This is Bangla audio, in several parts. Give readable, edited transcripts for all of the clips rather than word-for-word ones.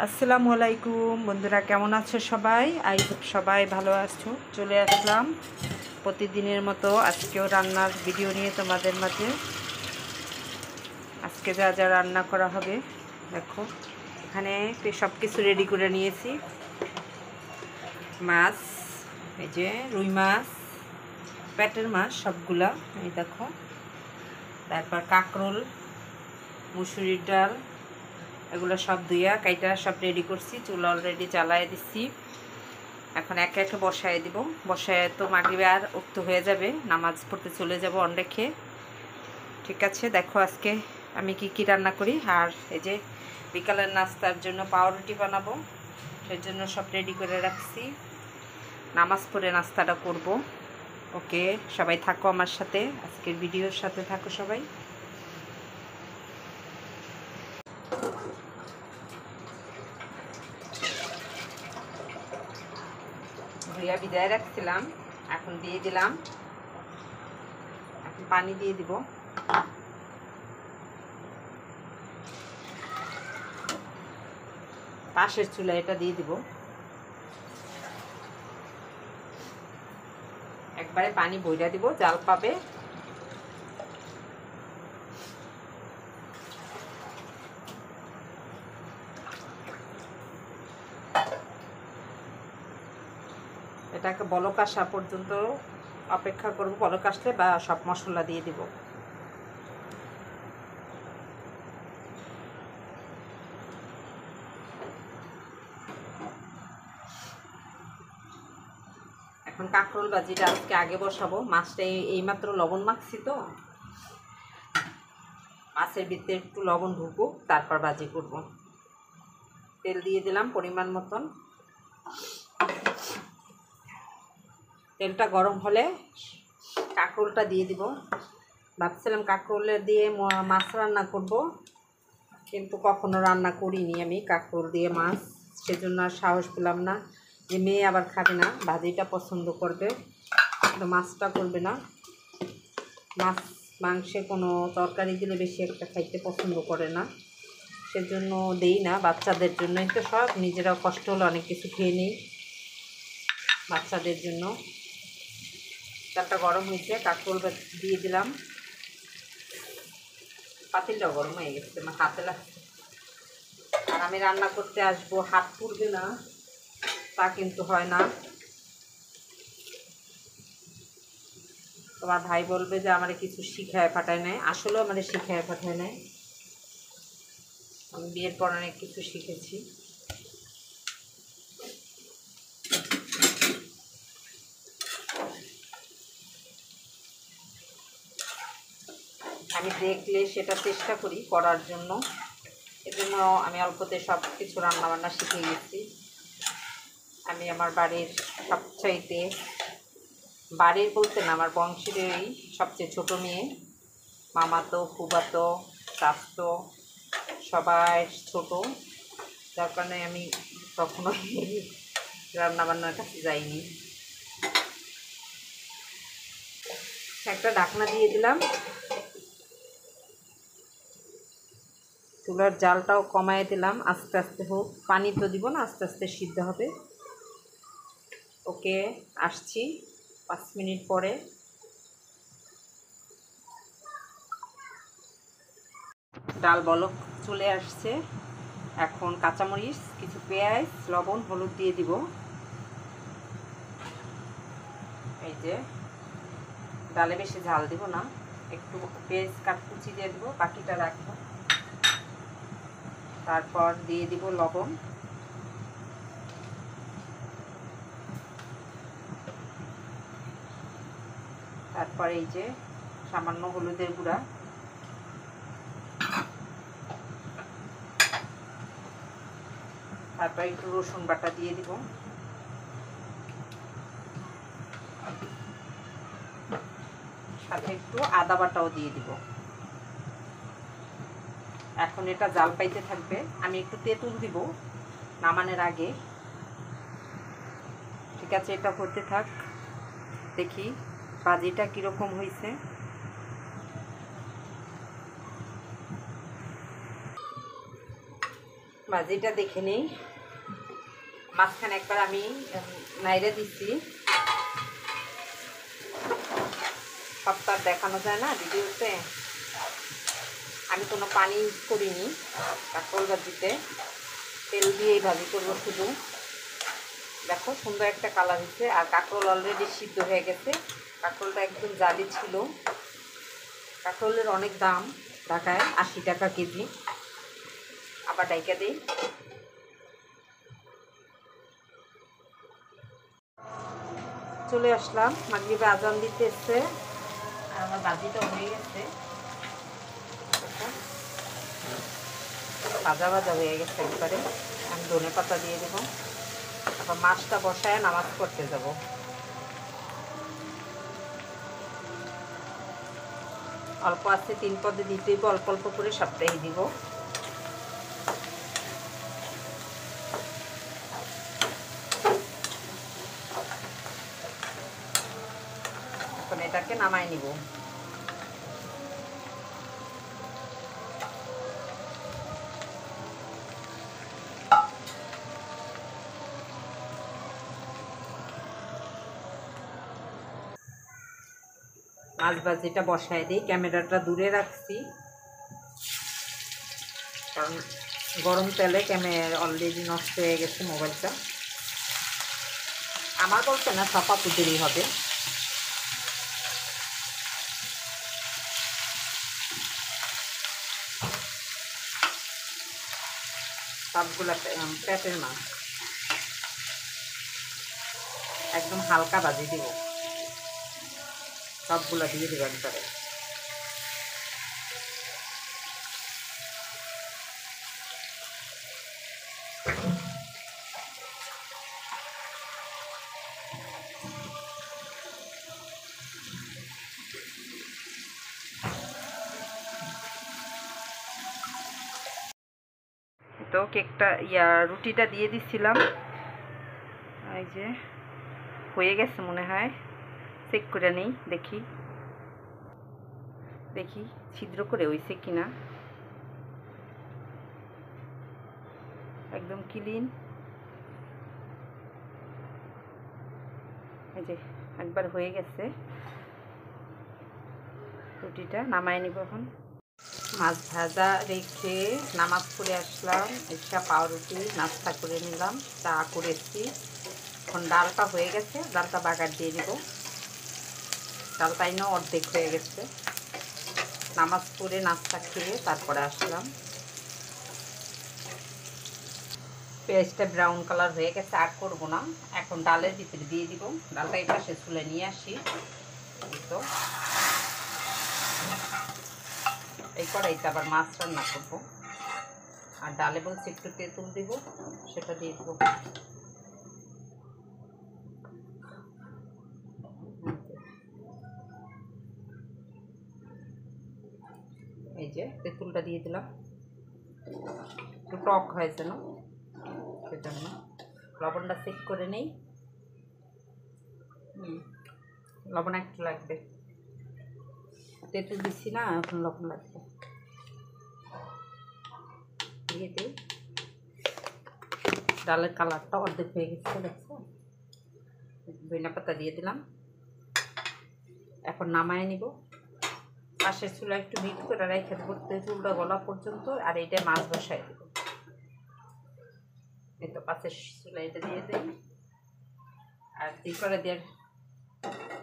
আসসালামু আলাইকুম বন্ধুরা, কেমন আছো সবাই? আই হোপ সবাই ভালো আছো। চলে আসলাম প্রতিদিনের মতো আজকেও রান্নার ভিডিও নিয়ে তোমাদের মাঝে। আজকে যা যা রান্না করা হবে দেখো, এখানে সব কিছু রেডি করে নিয়েছি। মাছ, এই যে রুই মাছ, পেটের মাছ সবগুলা, এই দেখো। তারপর কাঁকরোল, মুসুরির ডাল, এগুলো সব ধুইয়া কাইটা সব রেডি করছি। চুলা অলরেডি জ্বালায় দিচ্ছি। এখন একে একে বসায় দিব। বসায় তো মাগরিবে আর উক্ত হয়ে যাবে, নামাজ পড়তে চলে যাব অন রেখে। ঠিক আছে, দেখো আজকে আমি কি কি রান্না করি। আর এই যে বিকালের নাস্তার জন্য পাউরুটি বানাবো, সেই জন্য সব রেডি করে রাখছি। নামাজ পড়ে নাস্তাটা করব। ওকে, সবাই থাকো আমার সাথে, আজকের ভিডিওর সাথে থাকো সবাই। ধুইয়া বিদায় রাখছিলাম, এখন দিয়ে দিলাম। এখন পানি দিয়ে দিব। পাশের চুলা এটা দিয়ে দিব। একবারে পানি বইরা দিব, জাল পাবে। এটাকে বলক আসা পর্যন্ত অপেক্ষা করব। বলক আসলে বা সব মশলা দিয়ে দিব। এখন কাঁকরোল ভাজিটা আজকে আগে বসাবো। মাছটা এইমাত্র লবণ মাখছি, তো মাছের ভিতরে একটু লবণ ঢুকুক, তারপর ভাজি করব। তেল দিয়ে দিলাম পরিমাণ মতন। তেলটা গরম হলে কাঁকরোলটা দিয়ে দিব। ভাবছিলাম কাঁকরোলের দিয়ে মাছ রান্না করব, কিন্তু কখনো রান্না করিনি আমি কাঁকরোল দিয়ে মাছ। সেজন্য আর সাহস পেলাম না। যে মেয়ে আবার খাবে না, ভাজিটা পছন্দ করবে, কিন্তু মাছটা করবে না। মাছ মাংসে কোনো তরকারি দিলে বেশি একটা খাইতে পছন্দ করে না, সেজন্য দেই না। বাচ্চাদের জন্যই তো সব, নিজেরাও কষ্ট হলে অনেক কিছু খেয়ে নিই বাচ্চাদের জন্য। তেলটা গরম হয়েছে, কাঁকরোল দিয়ে দিলাম। পাতিলটাও গরম হয়ে গেছে, আমার হাতে লাগছে। আর আমি রান্না করতে আসবো, হাত পুড়বে না তা কিন্তু হয় না। তোমার ভাই বলবে যে আমারে কিছু শিখায় পাঠায় নেয়। আসলেও আমাদের শিখায় পাঠায় নেয়। আমি বিয়ের পর অনেক কিছু শিখেছি। আমি দেখলে সেটা চেষ্টা করি করার জন্য। এজন্য আমি অল্পতে সব কিছু রান্নাবান্না শিখে গেছি। আমি আমার বাড়ির সবচাইতে, বাড়ির বলতে না, আমার বংশেরই সবচেয়ে ছোটো মেয়ে। মামাতো, ফুফাতো, চাচতো সবাই ছোট, যার কারণে আমি কখনো রান্নাবান্নার কাছে যাইনি। একটা ঢাকনা দিয়ে দিলাম। চুলার জালটাও কমায় দিলাম, আস্তে আস্তে হোক। পানি তো দিব না, আস্তে আস্তে সিদ্ধ হবে। ওকে, আসছি 5 মিনিট পরে। ডাল বলক চলে আসছে। এখন কাঁচামরিচ, কিছু পেঁয়াজ, লবণ, হলুদ দিয়ে দিব। এই যে ডালে বেশি ঝাল দিব না, একটু পেঁয়াজ কুচি দিয়ে দিব, বাকিটা রাখবো। তারপর দিয়ে দিব লবণ। তারপর এই যে সামান্য হলুদের গুঁড়া। তারপর একটু রসুন বাটা দিয়ে দিব। সাথে একটু আদা বাটাও দিয়ে দিব। এখন এটা জাল পাইতে থাকবে। আমি একটু তেঁতুল দিব নামানোর আগে। ঠিক আছে, এটা করতে থাক। দেখি ভাজিটা কীরকম হয়েছে। ভাজিটা দেখে নিই। মাঝখানে একবার আমি নাইড়ে দিচ্ছি, সবটা দেখানো যায় না ভিডিওতে। আমি কোনো পানি ইউজ করিনি কাঁকরোল ভাজিতে, তেল দিয়েই ভাজি করবো শুধু। দেখো সুন্দর একটা কালার হচ্ছে, আর কাঁকরোল অলরেডি সিদ্ধ হয়ে গেছে। কাঁকরোলটা একদম জালি ছিল। কাঁকরোলের অনেক দাম ঢাকায়, 80 টাকা কেজি। আবার ডাইকা দিই। চলে আসলাম, মাগরিবে আজান দিতে এসছে, আর আমার ভাজিটা হয়ে গেছে। ভাজা ভাজা হয়ে গেছে একবারে। আমি ধনে পাতা দিয়ে দেবো, তারপর মাছটা বসায় নামাজ পড়তে যাব। অল্প আছে 3 পদে দিতে দিব, অল্প অল্প করে সবটাই দিব। এখন এটাকে নামাই নিব। মাছ ভাজিটা বসায় দিই, ক্যামেরাটা দূরে রাখছি কারণ গরম তেলে ক্যামেরা অলরেডি নষ্ট হয়ে গেছে মোবাইলটা। আমার বলছে না, ছাপা পুজোরই হবে। সবগুলা পেটের মাছ একদম হালকা ভাজি দিব, সবগুলা দিয়ে দিব একবারে। তো কেকটা রুটিটা দিয়ে দিচ্ছিলাম, এই যে হয়ে গেছে মনে হয়। চেক করে নেই, দেখি দেখি ছিদ্র করে হয়েছে কিনা। একদম ক্লিন। এই যে একবার হয়ে গেছে। রুটিটা নামাই নিব এখন। মাছ ভাজা রেখে নামাজ পড়ে আসলাম, একটা পাউরুটি নাস্তা করে নিলাম, চা করেছি। এখন ডালটা হয়ে গেছে, ডালটা বাগার দিয়ে দিব। ডালটাই না অর্ধেক হয়ে গেছে। নামাজ পড়ে নাস্তা খেয়ে তারপরে আসলাম। পেঁয়াজটা ব্রাউন কালার হয়ে গেছে, আর করবো না। এখন ডালের ভিতরে দিয়ে দিব। ডালটা এই পাশে ছুলে নিয়ে আসি। তো এই কড়াইতে আবার মাছ রান্না করবো, আর ডালে বলছি একটু তেঁতুল দিব, সেটা দিয়ে দেবো। এই যে তেঁতুলটা দিয়ে দিলাম, একটু টক হয়েছে না সেজন্য। লবণটা চেক করে নেই। লবণ একটু লাগবে, তেঁতুল দিচ্ছি না, এখন লবণ লাগবে। দিয়ে দিই। ডালের কালারটা অর্ধেক হয়ে গেছে, দেখছো। ধনিয়া পাতা দিয়ে দিলাম। এখন নামায় নিব। পাশের চুলা একটু মিট করে রেখে দেবো তেঁতুলটা গলা পর্যন্ত, আর এইটা মাছ বসাই দেব। এই তো পাশের চুলা এটা দিয়ে দিই, আর দিয়ে করে দিয়ে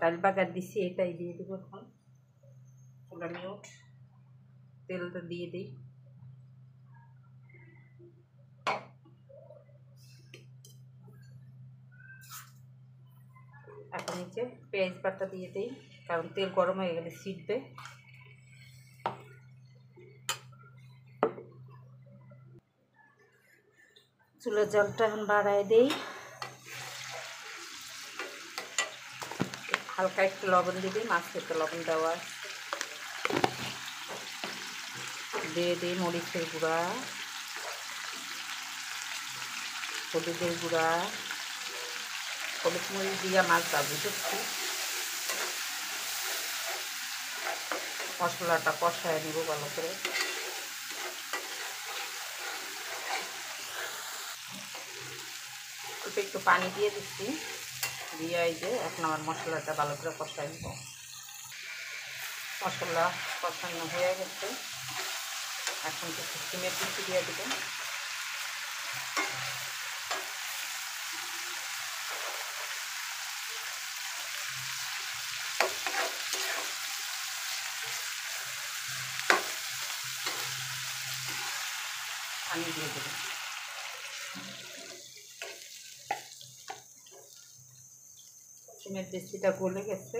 ডাল বাগার দিছি, এটাই দিয়ে দেবো। এখন চুলা মিউট, তেলটা দিয়ে দিই। এখন নিচে পেঁয়াজ বাটা দিয়ে দিই, কারণ তেল গরম হয়ে গেলে ছিটবে। চুলার জলটা এখন বাড়ায় দিই। হালকা একটু লবণ দিবি, মাছ খেতে লবণ দেওয়া। দিয়ে দিই মরিচের গুঁড়া, হলুদের গুঁড়া। হলুদ মরিচ দিয়ে মাছ ভাজি করছি। মশলাটা কষায় নিব ভালো করে। অল্প একটু পানি দিয়ে দিচ্ছি, দিয়ে এই যে এখন আমার মশলাটা ভালো করে কষাই নেব। মশলা কষানো হয়ে গেছে, এখন কিছু সিমের পিসি দিয়ে দেবো। পানি দিয়ে দেবো। সিমের পিসিটা গলে গেছে,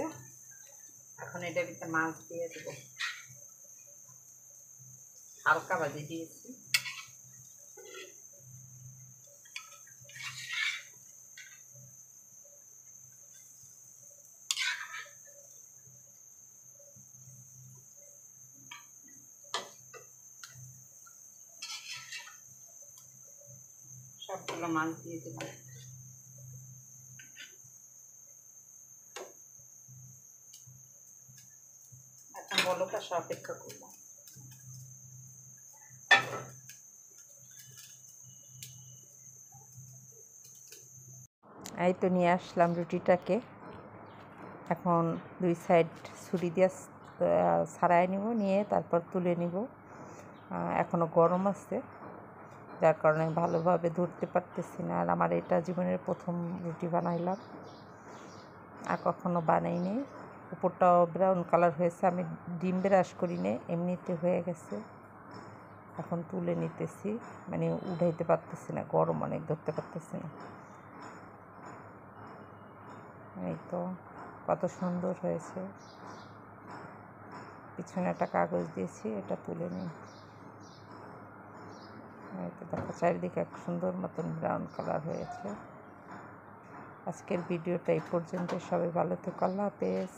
এখন এটার ভিতরে মাছ দিয়ে দেবো। হালকা ভাজি দিয়েছি। সবগুলো মাছ দিয়ে দেবো। এখন বলক আসা অপেক্ষা করবো। এই তো নিয়ে আসলাম রুটিটাকে, এখন দুই সাইড ছুরি দিয়ে ছাড়াই নিব, নিয়ে তারপর তুলে নিব। এখনও গরম আছে, যার কারণে ভালোভাবে ধরতে পারতেছি না। আর আমার এটা জীবনের প্রথম রুটি বানাইলাম, আর কখনো বানাইনি। উপরটাও ব্রাউন কালার হয়েছে, আমি ডিম ব্রাশ করি নে, এমনিতে হয়ে গেছে। এখন তুলে নিতেছি, মানে উঠাইতে পারতেছি না, গরম অনেক, ধরতে পারতেছি না। এই তো কত সুন্দর হয়েছে। পিছনে একটা কাগজ দিয়েছি, এটা তুলে নিই। এই তো দেখো চারিদিকে এক সুন্দর মতন ব্রাউন কালার হয়েছে। আজকের ভিডিওটা এই পর্যন্ত। সবাই ভালো থেকো, আল্লাহ হাফেজ।